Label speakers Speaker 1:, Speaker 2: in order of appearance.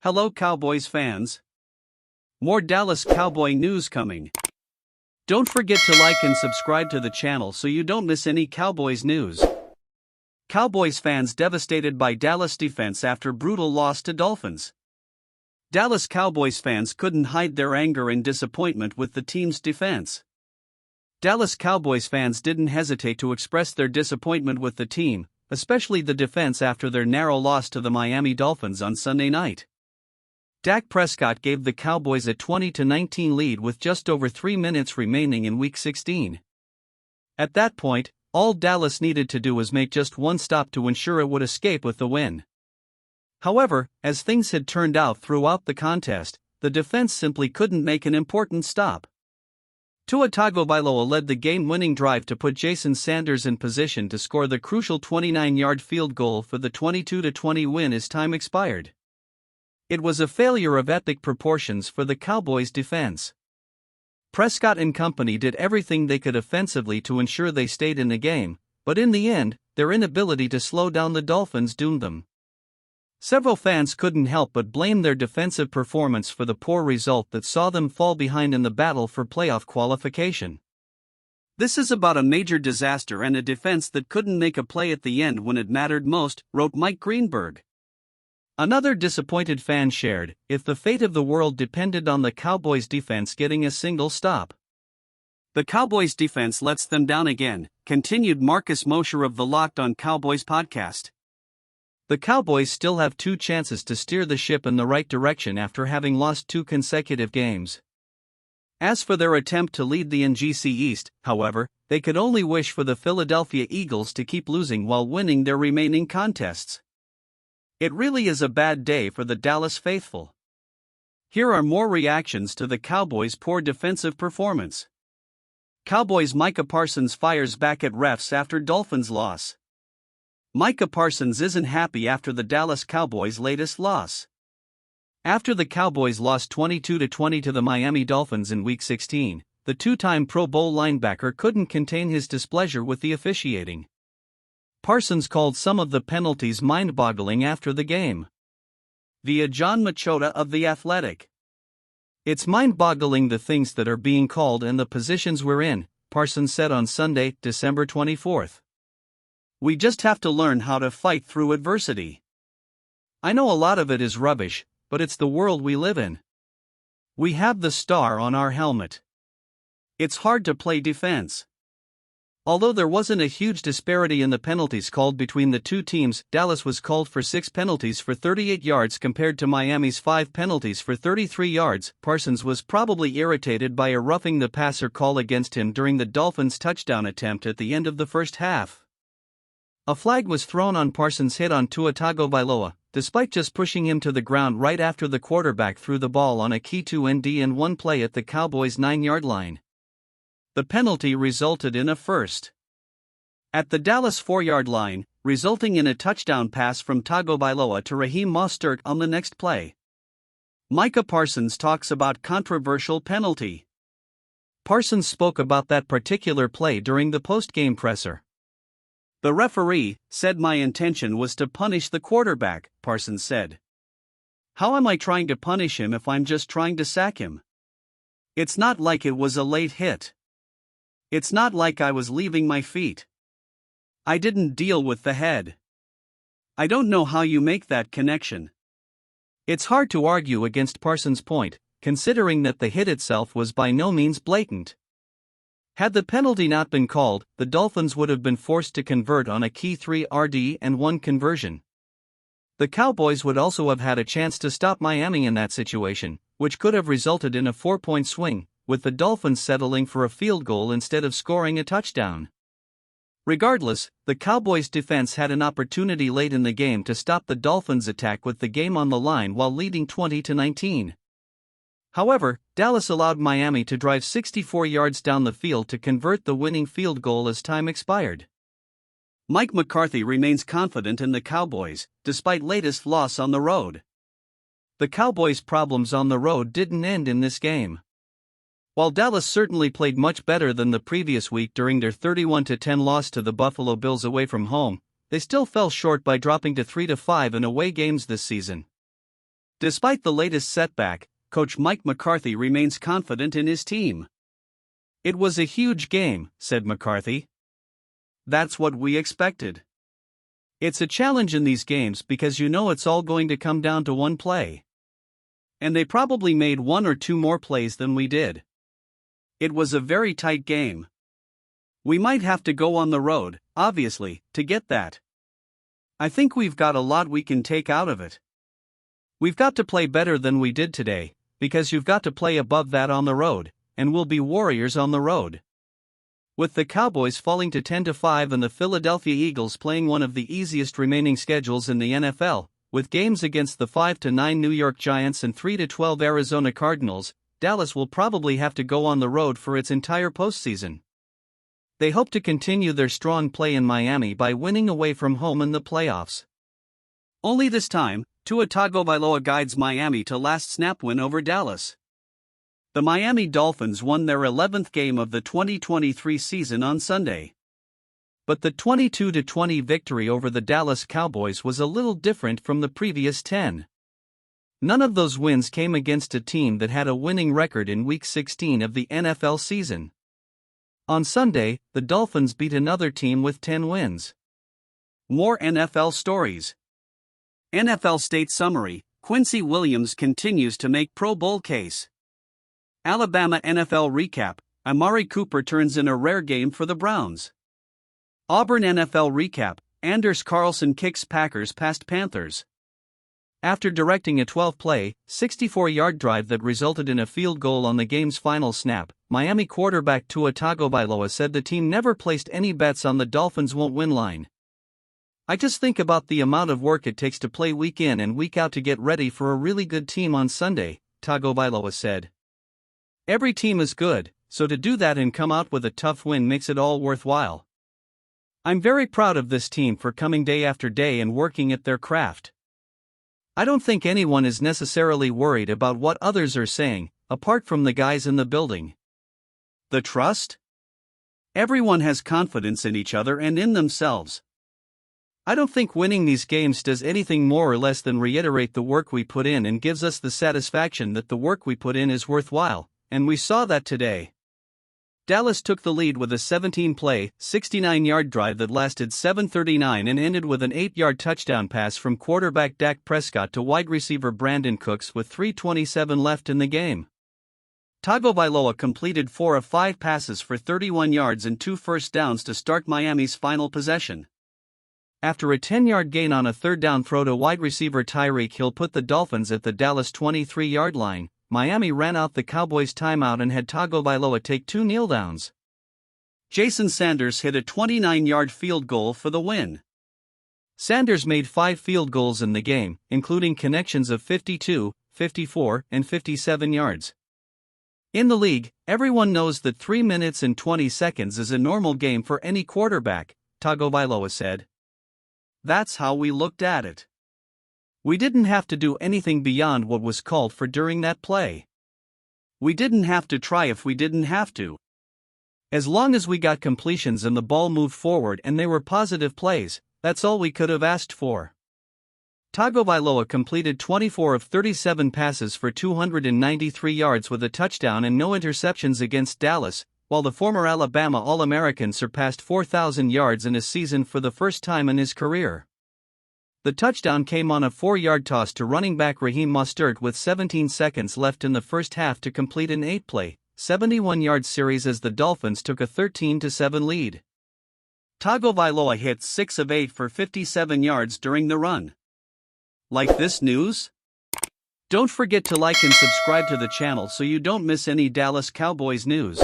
Speaker 1: Hello Cowboys fans. More Dallas Cowboy news coming. Don't forget to like and subscribe to the channel so you don't miss any Cowboys news. Cowboys fans devastated by Dallas defense after brutal loss to Dolphins. Dallas Cowboys fans couldn't hide their anger and disappointment with the team's defense. Dallas Cowboys fans didn't hesitate to express their disappointment with the team, especially the defense after their narrow loss to the Miami Dolphins on Sunday night. Dak Prescott gave the Cowboys a 20-19 lead with just over 3 minutes remaining in Week 16. At that point, all Dallas needed to do was make just one stop to ensure it would escape with the win. However, as things had turned out throughout the contest, the defense simply couldn't make an important stop. Tagovailoa led the game-winning drive to put Jason Sanders in position to score the crucial 29-yard field goal for the 22-20 win as time expired. It was a failure of epic proportions for the Cowboys' defense. Prescott and company did everything they could offensively to ensure they stayed in the game, but in the end, their inability to slow down the Dolphins doomed them. Several fans couldn't help but blame their defensive performance for the poor result that saw them fall behind in the battle for playoff qualification. "This is about a major disaster and a defense that couldn't make a play at the end when it mattered most," wrote Mike Greenberg. Another disappointed fan shared, "If the fate of the world depended on the Cowboys' defense getting a single stop." "The Cowboys' defense lets them down again," continued Marcus Mosher of the Locked On Cowboys podcast. The Cowboys still have 2 chances to steer the ship in the right direction after having lost 2 consecutive games. As for their attempt to lead the NFC East, however, they could only wish for the Philadelphia Eagles to keep losing while winning their remaining contests. It really is a bad day for the Dallas faithful. Here are more reactions to the Cowboys' poor defensive performance. Cowboys' Micah Parsons fires back at refs after Dolphins loss. Micah Parsons isn't happy after the Dallas Cowboys' latest loss. After the Cowboys lost 22-20 to the Miami Dolphins in Week 16, the 2-time Pro Bowl linebacker couldn't contain his displeasure with the officiating. Parsons called some of the penalties mind-boggling after the game. Via John Machota of The Athletic. "It's mind-boggling the things that are being called and the positions we're in," Parsons said on Sunday, December 24. "We just have to learn how to fight through adversity. I know a lot of it is rubbish, but it's the world we live in. We have the star on our helmet. It's hard to play defense." Although there wasn't a huge disparity in the penalties called between the two teams, Dallas was called for 6 penalties for 38 yards compared to Miami's 5 penalties for 33 yards. Parsons was probably irritated by a roughing the passer call against him during the Dolphins' touchdown attempt at the end of the first half. A flag was thrown on Parsons' hit on Tagovailoa, despite just pushing him to the ground right after the quarterback threw the ball on a key 2-and-1 play at the Cowboys' 9-yard line. The penalty resulted in a first at the Dallas 4-yard line, resulting in a touchdown pass from Tagovailoa to Raheem Mostert on the next play. Micah Parsons talks about controversial penalty. Parsons spoke about that particular play during the post-game presser. "The referee said my intention was to punish the quarterback," Parsons said. "How am I trying to punish him if I'm just trying to sack him? It's not like it was a late hit. It's not like I was leaving my feet. I didn't deal with the head. I don't know how you make that connection." It's hard to argue against Parsons' point, considering that the hit itself was by no means blatant. Had the penalty not been called, the Dolphins would have been forced to convert on a key 3-and-1 conversion. The Cowboys would also have had a chance to stop Miami in that situation, which could have resulted in a 4-point swing, with the Dolphins settling for a field goal instead of scoring a touchdown. Regardless, the Cowboys' defense had an opportunity late in the game to stop the Dolphins' attack with the game on the line while leading 20-19. However, Dallas allowed Miami to drive 64 yards down the field to convert the winning field goal as time expired. Mike McCarthy remains confident in the Cowboys, despite latest loss on the road. The Cowboys' problems on the road didn't end in this game. While Dallas certainly played much better than the previous week during their 31-10 loss to the Buffalo Bills away from home, they still fell short by dropping to 3-5 in away games this season. Despite the latest setback, coach Mike McCarthy remains confident in his team. "It was a huge game," said McCarthy. "That's what we expected. It's a challenge in these games because you know it's all going to come down to one play. And they probably made one or two more plays than we did. It was a very tight game. We might have to go on the road, obviously, to get that. I think we've got a lot we can take out of it. We've got to play better than we did today, because you've got to play above that on the road, and we'll be warriors on the road." With the Cowboys falling to 10-5 and the Philadelphia Eagles playing one of the easiest remaining schedules in the NFL, with games against the 5-9 New York Giants and 3-12 Arizona Cardinals, Dallas will probably have to go on the road for its entire postseason. They hope to continue their strong play in Miami by winning away from home in the playoffs. Only this time, Tua Tagovailoa guides Miami to last snap win over Dallas. The Miami Dolphins won their 11th game of the 2023 season on Sunday. But the 22-20 victory over the Dallas Cowboys was a little different from the previous 10. None of those wins came against a team that had a winning record in Week 16 of the NFL season. On Sunday, the Dolphins beat another team with 10 wins. More NFL stories. NFL State Summary: Quincy Williams continues to make Pro Bowl case. Alabama NFL Recap: Amari Cooper turns in a rare game for the Browns. Auburn NFL Recap: Anders Carlson kicks Packers past Panthers. After directing a 12-play, 64-yard drive that resulted in a field goal on the game's final snap, Miami quarterback Tua Tagovailoa said the team never placed any bets on the Dolphins won't win line. "I just think about the amount of work it takes to play week in and week out to get ready for a really good team on Sunday," Tagovailoa said. "Every team is good, so to do that and come out with a tough win makes it all worthwhile. I'm very proud of this team for coming day after day and working at their craft. I don't think anyone is necessarily worried about what others are saying, apart from the guys in the building. The trust? Everyone has confidence in each other and in themselves. I don't think winning these games does anything more or less than reiterate the work we put in and gives us the satisfaction that the work we put in is worthwhile, and we saw that today." Dallas took the lead with a 17-play, 69-yard drive that lasted 7:39 and ended with an 8-yard touchdown pass from quarterback Dak Prescott to wide receiver Brandon Cooks with 3:27 left in the game. Tagovailoa completed 4 of 5 passes for 31 yards and 2 first downs to start Miami's final possession. After a 10-yard gain on a third-down throw to wide receiver Tyreek Hill put the Dolphins at the Dallas 23-yard line, Miami ran out the Cowboys' timeout and had Tagovailoa take 2 kneeldowns. Jason Sanders hit a 29-yard field goal for the win. Sanders made 5 field goals in the game, including connections of 52, 54, and 57 yards. In the league, everyone knows that 3 minutes and 20 seconds is a normal game for any quarterback, Tagovailoa said. "That's how we looked at it. We didn't have to do anything beyond what was called for during that play. We didn't have to try if we didn't have to. As long as we got completions and the ball moved forward and they were positive plays, that's all we could have asked for." Tagovailoa completed 24 of 37 passes for 293 yards with a touchdown and no interceptions against Dallas, while the former Alabama All-American surpassed 4,000 yards in a season for the first time in his career. The touchdown came on a 4-yard toss to running back Raheem Mostert with 17 seconds left in the first half to complete an 8-play, 71-yard series as the Dolphins took a 13-7 lead. Tagovailoa hit 6 of 8 for 57 yards during the run. Like this news? Don't forget to like and subscribe to the channel so you don't miss any Dallas Cowboys news.